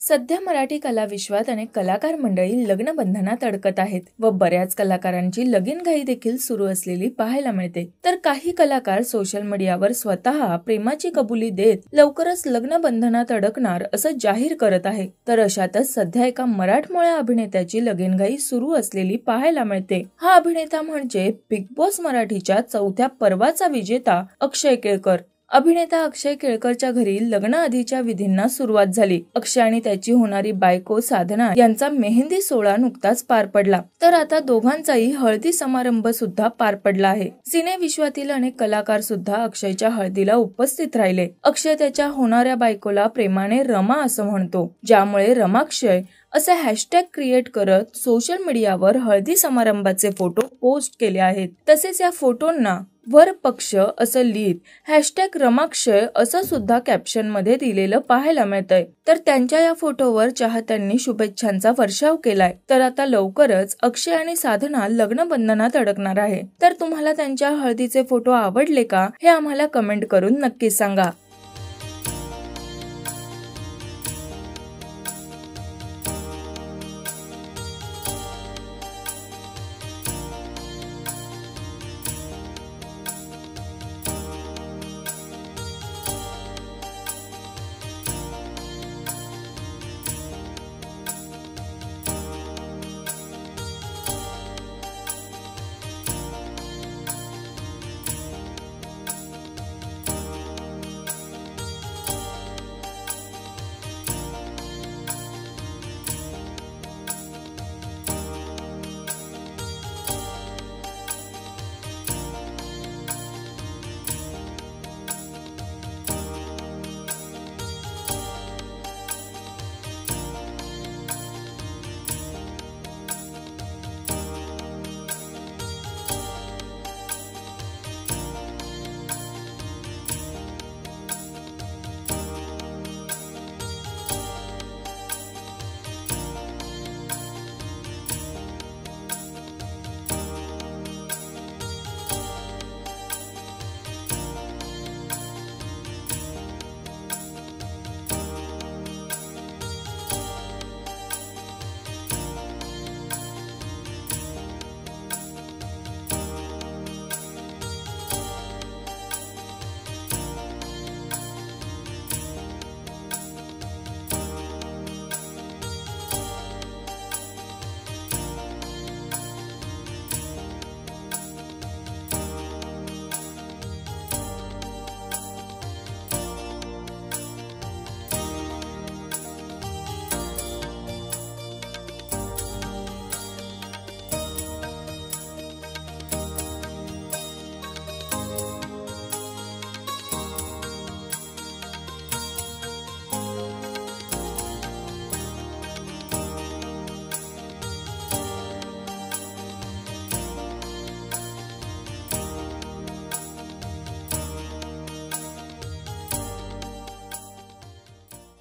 सध्या मराठी कला विश्वात अनेक कलाकार मंडळी लग्न बंधनात अडकत आहेत व बऱ्याच कलाकारांची लगीनघाई देखील सुरू असलेली पाहायला मिळते। तर काही कलाकार सोशल मीडियावर स्वतः प्रेमाची कबुली देत लवकरच लग्न बंधनात अडकणार असं जाहीर करत आहे। तर अशातच सध्या एका मराठमोळ्या अभिनेत्याची लगीनघाई सुरू असलेली पाहायला मिळते। हा अभिनेता म्हणजे बिग बॉस मराठीच्या 4थ्या पर्वाचा विजेता अक्षय केळकर। अभिनेता अक्षय केळकरच्या घरी लग्न आधीच्या विधींना सुरुवात झाली। अक्षय आणि त्याची होणारी बायको साधना यांचा मेहंदी सोहळा नुकताच पार पडला। तर आता दोघांचाही हळदी समारंभ सुद्धा पार पडला आहे। सिने विश्वातील अनेक कलाकार सुद्धा अक्षयच्या हळदीला उपस्थित राहिले। अक्षय त्याच्या होणाऱ्या बायकोला प्रेमाने रमा असं म्हणतो, ज्यामुळे रमाक्षय असे हॅशटॅग क्रिएट करत सोशल मीडियावर हळदी समारंभाचे फोटो पोस्ट केले आहेत। तसेच या फोटोंना वर पक्ष असं लिहित हॅशटॅग रमाक्षय असं सुद्धा कॅप्शन मध्ये दिलेलं पाहायला मिळतंय। तर त्यांच्या या फोटोवर चाहत्यांनी शुभेच्छांचा वर्षाव केलाय। तर आता लवकरच अक्षय आणि साधना लग्न बंधनात अडकणार आहे। तर तुम्हाला त्यांच्या हळदीचे फोटो आवडले का हे आम्हाला कमेंट करून नक्की सांगा।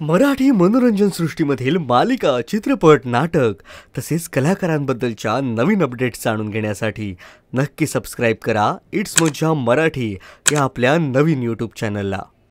मराठी मनोरंजन सृष्टीमधील मालिका, चित्रपट, नाटक तसेच कलाकारांबद्दलच्या नवीन अपडेट्स जाणून घेण्यासाठी नक्की सबस्क्राइब करा इट्स मज्जा मराठी या आपल्या नवीन YouTube चॅनलला।